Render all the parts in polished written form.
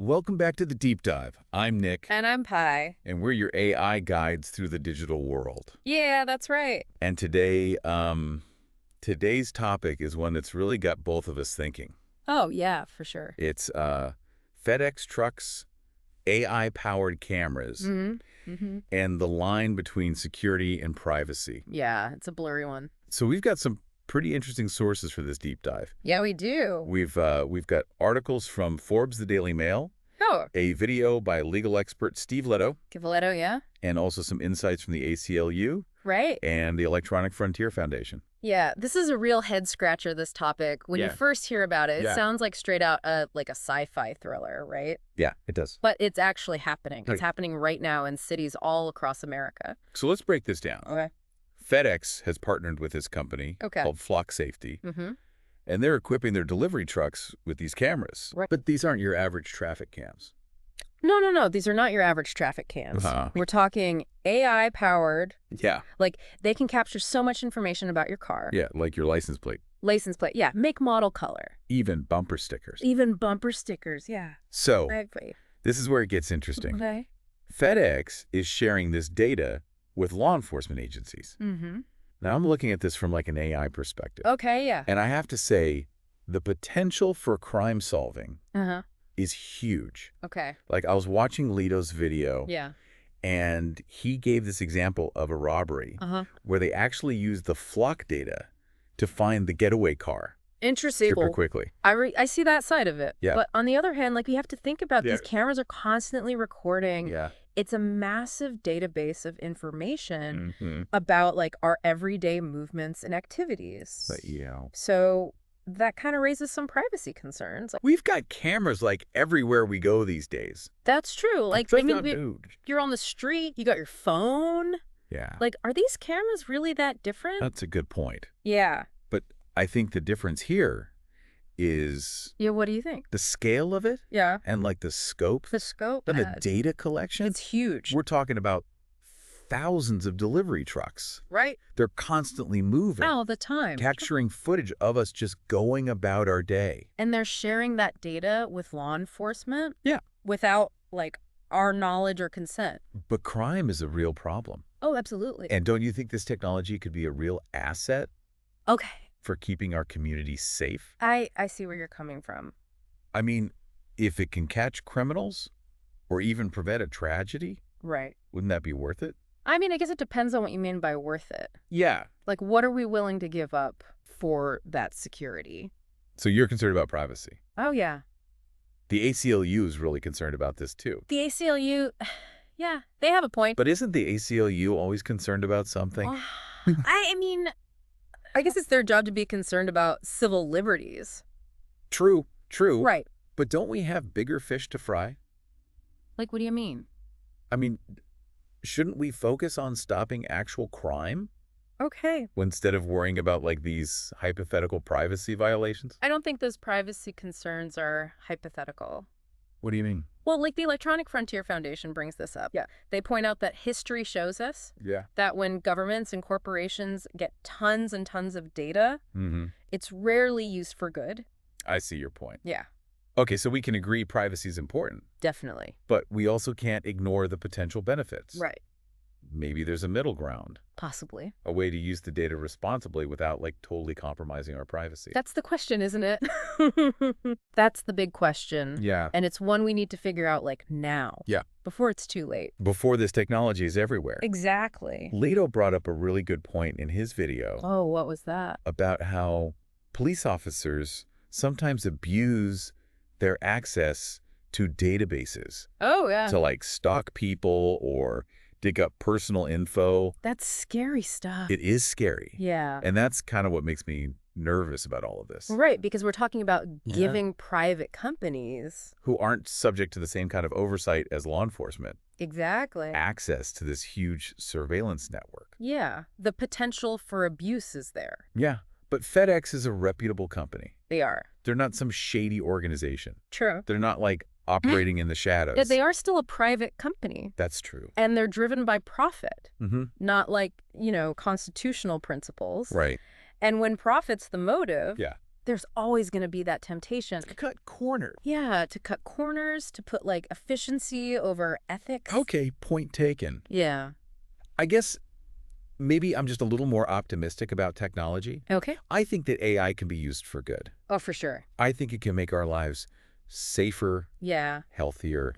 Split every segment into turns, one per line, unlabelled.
Welcome back to the Deep Dive. I'm Nick.
And I'm Pi.
And we're your AI guides through the digital world.
Yeah, that's right.
And today, today's topic is one that's really got both of us thinking.
Oh, yeah, for sure.
It's FedEx trucks, AI-powered cameras, and the line between security and privacy.
Yeah, it's a blurry one.
So we've got some pretty interesting sources for this deep dive.
Yeah, we do.
We've got articles from Forbes, the Daily Mail, a video by legal expert Steve Leto,
yeah.
and also some insights from the ACLU,
Right.
and the Electronic Frontier Foundation.
Yeah, this is a real head-scratcher, this topic. When you first hear about it, it sounds like straight out like a sci-fi thriller, right?
Yeah, it does.
But it's actually happening. It's happening right now in cities all across America.
So let's break this down.
Okay.
FedEx has partnered with this company called Flock Safety, and they're equipping their delivery trucks with these cameras.
Right.
But these aren't your average traffic cams.
No. These are not your average traffic cams. We're talking AI-powered.
Yeah.
Like, they can capture so much information about your car.
Yeah, like your license plate.
License plate, yeah. Make, model, color.
Even bumper stickers.
Even bumper stickers, yeah.
So,
Exactly.
this is where it gets interesting.
Okay.
FedEx is sharing this data with law enforcement agencies. Now, I'm looking at this from like an AI perspective.
Okay, yeah.
And I have to say, the potential for crime solving is huge.
Okay.
Like, I was watching Leto's video,
Yeah.
and he gave this example of a robbery where they actually used the Flock data to find the getaway car.
Interesting.
Super quickly.
I see that side of it.
Yeah.
But on the other hand, like, we have to think about these cameras are constantly recording.
Yeah.
It's a massive database of information about, like, our everyday movements and activities.
But, yeah.
So that kind of raises some privacy concerns. Like,
We've got cameras, like, everywhere we go these days.
that's true. Like,
Just not nude.
you're on the street, you got your phone.
Yeah.
Like, are these cameras really that different?
That's a good point.
Yeah.
But I think the difference here is
Yeah, what do you think?
the scale of it
Yeah.
and, like, the scope
The scope.
and the data collection.
It's huge.
We're talking about thousands of delivery trucks.
Right?
They're constantly moving,
All the time.
capturing footage of us just going about our day.
And they're sharing that data with law enforcement?
Yeah.
Without, like, our knowledge or consent.
But crime is a real problem.
Oh, absolutely.
And don't you think this technology could be a real asset
Okay.
for keeping our communities safe?
I see where you're coming from.
I mean, if it can catch criminals or even prevent a tragedy,
Right.
wouldn't that be worth it?
I mean, I guess it depends on what you mean by worth it.
Yeah.
Like, what are we willing to give up for that security?
So you're concerned about privacy.
Oh, yeah.
The ACLU is really concerned about this too.
The ACLU, yeah, they have a point.
But isn't the ACLU always concerned about something?
I mean, I guess it's their job to be concerned about civil liberties.
True.
Right.
But don't we have bigger fish to fry?
Like, what do you mean?
I mean, shouldn't we focus on stopping actual crime
Okay.
instead of worrying about, like, these hypothetical privacy violations?
I don't think those privacy concerns are hypothetical.
What do you mean?
Well, like, the Electronic Frontier Foundation brings this up. Yeah. They point out that history shows us that when governments and corporations get tons and tons of data, it's rarely used for good.
I see your point.
Yeah.
Okay, so we can agree privacy is important,
Definitely.
but we also can't ignore the potential benefits.
Right.
Maybe there's a middle ground,
Possibly.
a way to use the data responsibly without, like, totally compromising our privacy.
That's the question, isn't it? That's the big question.
Yeah.
And it's one we need to figure out, like, now.
Yeah.
Before it's too late.
Before this technology is everywhere.
Exactly.
Leto brought up a really good point in his video
Oh, what was that?
about how police officers sometimes abuse their access to databases
Oh, yeah.
to, like, stalk people or dig up personal info.
That's scary stuff.
It is scary.
Yeah.
And that's kind of what makes me nervous about all of this.
Right, because we're talking about giving private companies
Who aren't subject to the same kind of oversight as law enforcement
exactly
access to this huge surveillance network.
Yeah, the potential for abuse is there.
Yeah, but FedEx is a reputable company.
They are.
They're not some shady organization.
True.
They're not, like, operating in the shadows.
Yeah, they are still a private company.
That's true.
And they're driven by profit,
Mm-hmm.
not like, constitutional principles.
Right.
And when profit's the motive,
Yeah.
there's always going to be that temptation.
To cut corners.
Yeah, to cut corners, to put like efficiency over ethics.
Okay, point taken.
Yeah.
I guess maybe I'm just a little more optimistic about technology.
Okay.
I think that AI can be used for good.
Oh, for sure.
I think it can make our lives safer,
Yeah.
healthier,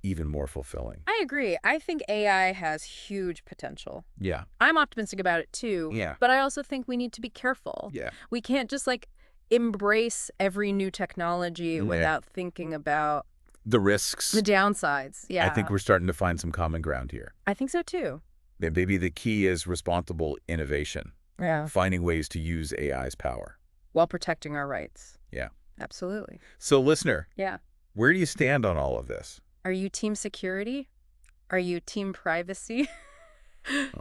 even more fulfilling.
I agree. I think AI has huge potential.
Yeah.
I'm optimistic about it too.
Yeah.
But I also think we need to be careful.
Yeah.
We can't just like embrace every new technology without thinking about
the risks.
The downsides. Yeah.
I think we're starting to find some common ground here.
I think so too.
And maybe the key is responsible innovation.
Yeah.
Finding ways to use AI's power.
While protecting our rights.
Yeah.
Absolutely.
So, listener.
Yeah.
Where do you stand on all of this?
Are you team security? Are you team privacy?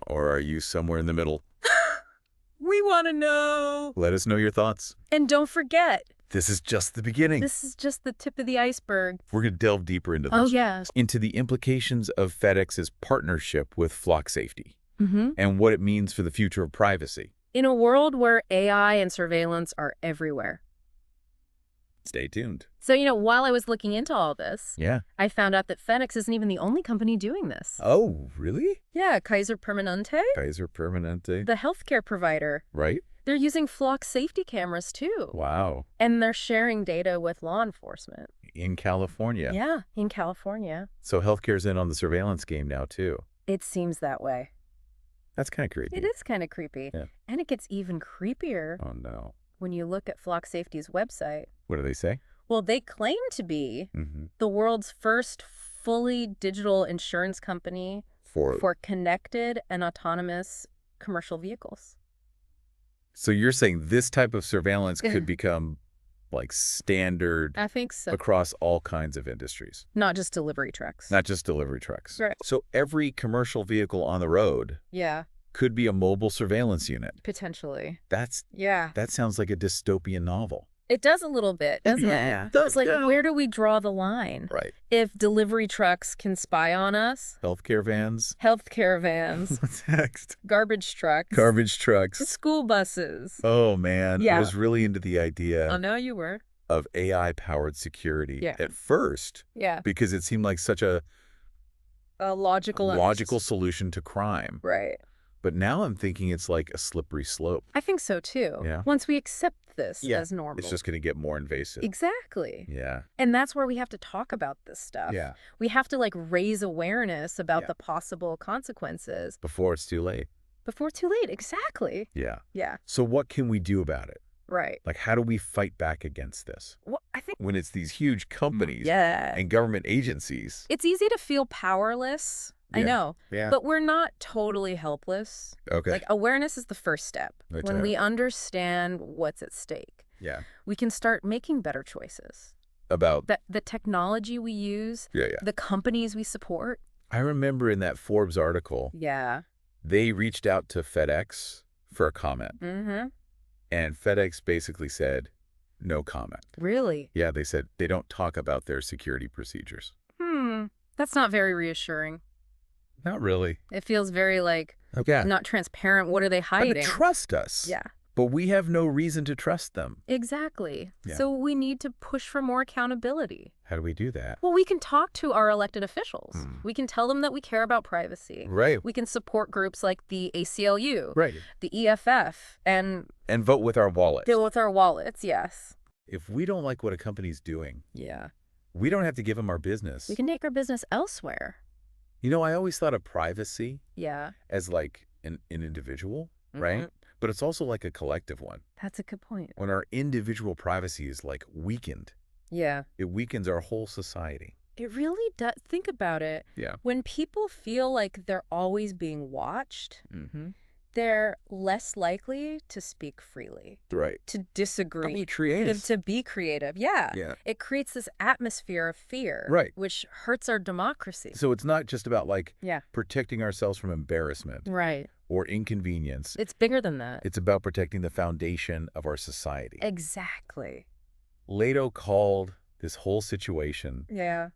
Or are you somewhere in the middle?
We want to know.
Let us know your thoughts.
And don't forget.
This is just the beginning.
This is just the tip of the iceberg.
We're going to delve deeper into this.
Oh, yes.
Into the implications of FedEx's partnership with Flock Safety and what it means for the future of privacy.
In a world where AI and surveillance are everywhere.
Stay tuned.
So, while I was looking into all this, I found out that FedEx isn't even the only company doing this.
Oh, really?
Yeah, Kaiser Permanente.
Kaiser Permanente.
The healthcare provider.
Right.
They're using Flock safety cameras, too.
Wow.
And they're sharing data with law enforcement.
In California.
Yeah, in California.
So healthcare's in on the surveillance game now, too.
It seems that way.
That's kind of creepy.
It is kind of creepy.
Yeah.
And it gets even creepier.
Oh, no.
When you look at Flock Safety's website.
What do they say?
Well, they claim to be the world's first fully digital insurance company for connected and autonomous commercial vehicles.
So you're saying this type of surveillance could become like standard
I think so.
across all kinds of industries.
Not just delivery trucks.
Not just delivery trucks.
Right.
So every commercial vehicle on the road could be a mobile surveillance unit.
Potentially.
That sounds like a dystopian novel.
It does a little bit, doesn't it?
Yeah.
It's like, where do we draw the line?
Right.
If delivery trucks can spy on us.
Healthcare vans.
Healthcare vans.
What's next?
Garbage trucks.
Garbage trucks.
School buses.
Oh, man.
Yeah.
I was really into the idea.
Oh, no, you were.
Of AI-powered security at first.
Yeah.
Because it seemed like such a logical solution to crime.
Right.
But now I'm thinking it's like a slippery slope.
I think so, too.
Yeah.
Once we accept this as normal.
It's just going to get more invasive.
Exactly.
Yeah.
And that's where we have to talk about this stuff.
Yeah.
We have to, raise awareness about the possible consequences.
Before it's too late.
Before it's too late. Exactly.
Yeah.
Yeah.
So what can we do about it?
Right.
Like, how do we fight back against this?
Well, I think
when it's these huge companies and government agencies.
It's easy to feel powerless. I know.
Yeah.
But we're not totally helpless.
Okay.
Awareness is the first step. When we understand what's at stake.
Yeah.
We can start making better choices.
About
the technology we use. The companies we support.
I remember in that Forbes article.
Yeah.
They reached out to FedEx for a comment. And FedEx basically said, no comment.
Really?
Yeah, they said they don't talk about their security procedures.
That's not very reassuring.
Not really.
It feels very not transparent. What are they hiding?
But trust us.
Yeah.
But we have no reason to trust them.
Exactly.
Yeah.
So we need to push for more accountability.
How do we do that?
Well, we can talk to our elected officials. We can tell them that we care about privacy.
Right.
We can support groups like the ACLU.
Right.
The EFF. And
vote with our wallets.
Deal with our wallets, yes.
If we don't like what a company's doing,
yeah,
we don't have to give them our business.
We can take our business elsewhere.
I always thought of privacy as like an individual, right? But it's also like a collective one.
That's a good point.
When our individual privacy is weakened.
Yeah.
It weakens our whole society.
It really does. Think about it.
Yeah.
When people feel like they're always being watched, they're less likely to speak freely.
Right.
To disagree.
To be creative.
To be creative. Yeah.
Yeah.
It creates this atmosphere of fear.
Right.
Which hurts our democracy.
So it's not just about protecting ourselves from embarrassment.
Right.
Or inconvenience.
It's bigger than that.
It's about protecting the foundation of our society.
Exactly.
Leto called this whole situation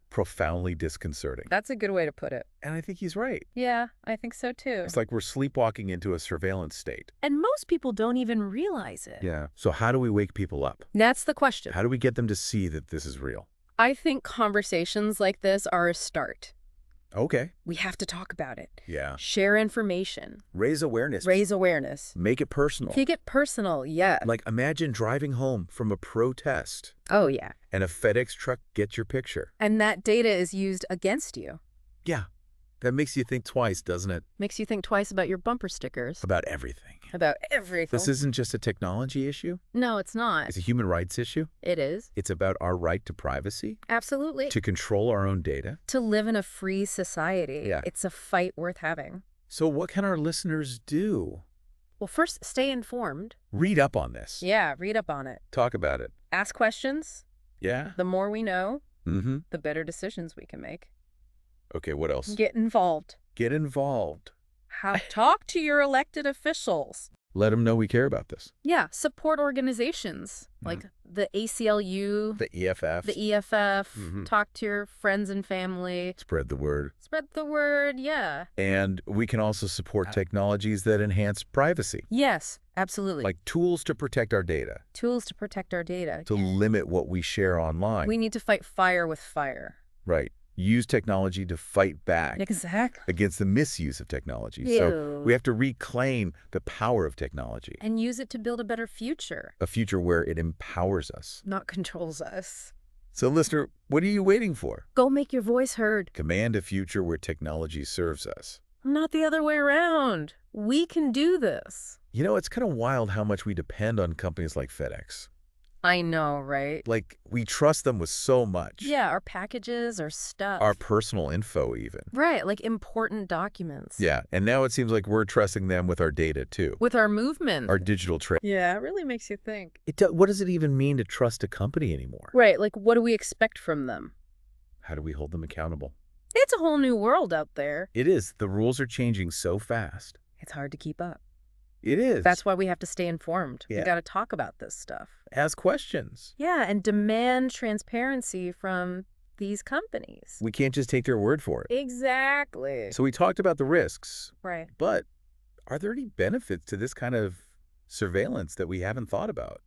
profoundly disconcerting.
That's a good way to put it.
And I think he's right.
Yeah, I think so too.
It's like we're sleepwalking into a surveillance state.
And most people don't even realize it.
Yeah. So how do we wake people up?
That's the question.
How do we get them to see that this is real?
I think conversations like this are a start.
Okay.
We have to talk about it.
Yeah.
Share information.
Raise awareness.
Raise awareness.
Make it personal.
Make it personal, yeah.
Like imagine driving home from a protest.
Oh, yeah.
And a FedEx truck gets your picture.
And that data is used against you.
Yeah. That makes you think twice, doesn't it?
Makes you think twice about your bumper stickers.
About everything.
About everything.
This isn't just a technology issue.
No, it's not.
It's a human rights issue.
It is.
It's about our right to privacy.
Absolutely.
To control our own data.
To live in a free society.
Yeah.
It's a fight worth having.
So what can our listeners do?
Well, first, stay informed.
Read up on this.
Yeah, read up on it.
Talk about it.
Ask questions.
Yeah.
The more we know, the better decisions we can make.
Okay, what else?
Get involved.
Get involved.
Talk to your elected officials.
Let them know we care about this.
Yeah, support organizations like the ACLU,
the EFF.
The EFF. Talk to your friends and family.
Spread the word.
Spread the word, yeah.
And we can also support technologies that enhance privacy.
Yes, absolutely.
Like tools to protect our data.
Tools to protect our data.
To limit what we share online.
We need to fight fire with fire.
Right. Use technology to fight back against the misuse of technology.
Ew.
So we have to reclaim the power of technology.
And use it to build a better future.
A future where it empowers us.
Not controls us.
So listener, what are you waiting for?
Go make your voice heard.
Command a future where technology serves us.
Not the other way around. We can do this.
You know, it's kind of wild how much we depend on companies like FedEx.
I know, right?
Like, we trust them with so much.
Yeah, our packages, our stuff.
Our personal info, even.
Right, like important documents.
Yeah, and now it seems like we're trusting them with our data, too.
With our movement.
Our digital trade.
Yeah, it really makes you think.
What does it even mean to trust a company anymore?
Right, like what do we expect from them?
How do we hold them accountable?
It's a whole new world out there.
It is. The rules are changing so fast.
It's hard to keep up.
It is.
That's why we have to stay informed.
Yeah.
We got to talk about this stuff.
Ask questions.
Yeah, and demand transparency from these companies.
We can't just take their word for it.
Exactly.
So we talked about the risks.
Right.
But are there any benefits to this kind of surveillance that we haven't thought about?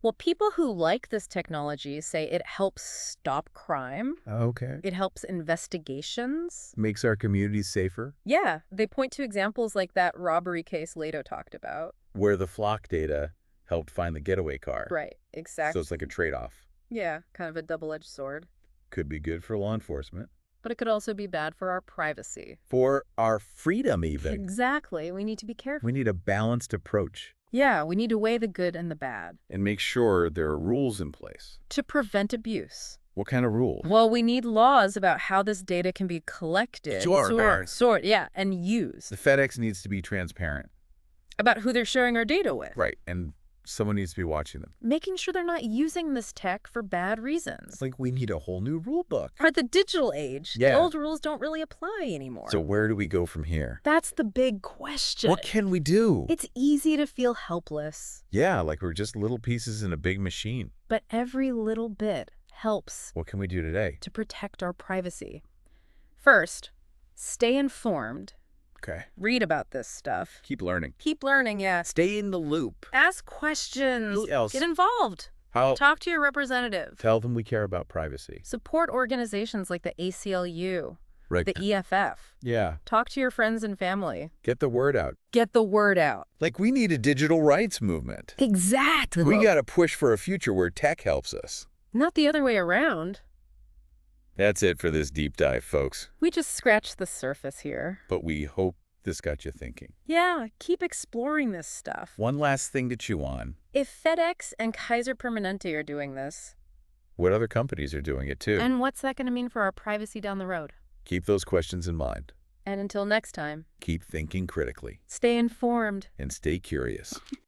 Well, people who like this technology say it helps stop crime.
Okay.
It helps investigations.
Makes our communities safer.
Yeah, they point to examples like that robbery case Leto talked about.
Where the flock data helped find the getaway car.
Right, exactly.
So it's like a trade-off.
Yeah, kind of a double-edged sword.
Could be good for law enforcement.
But it could also be bad for our privacy.
For our freedom, even.
Exactly. We need to be careful.
We need a balanced approach.
Yeah, we need to weigh the good and the bad.
And make sure there are rules in place.
To prevent abuse.
What kind of rules?
Well, we need laws about how this data can be collected, stored, yeah, and used.
The FedEx needs to be transparent.
About who they're sharing our data with.
Right, and someone needs to be watching them.
Making sure they're not using this tech for bad reasons.
It's like we need a whole new rule book.
For the digital age,
yeah.
The old rules don't really apply anymore.
So where do we go from here?
That's the big question.
What can we do?
It's easy to feel helpless.
Yeah, like we're just little pieces in a big machine.
But every little bit helps.
What can we do today?
To protect our privacy. First, stay informed.
Okay.
Read about this stuff.
Keep learning.
Keep learning, yeah.
Stay in the loop.
Ask questions.
Who else?
Get involved. Talk to your representative.
Tell them we care about privacy.
Support organizations like the ACLU,
right.
The EFF.
Yeah.
Talk to your friends and family.
Get the word out.
Get the word out.
Like we need a digital rights movement.
Exactly.
We got to push for a future where tech helps us.
Not the other way around.
That's it for this deep dive, folks.
We just scratched the surface here.
But we hope this got you thinking.
Yeah, keep exploring this stuff.
One last thing to chew on.
If FedEx and Kaiser Permanente are doing this,
what other companies are doing it too?
And what's that going to mean for our privacy down the road?
Keep those questions in mind.
And until next time,
keep thinking critically.
Stay informed.
And stay curious.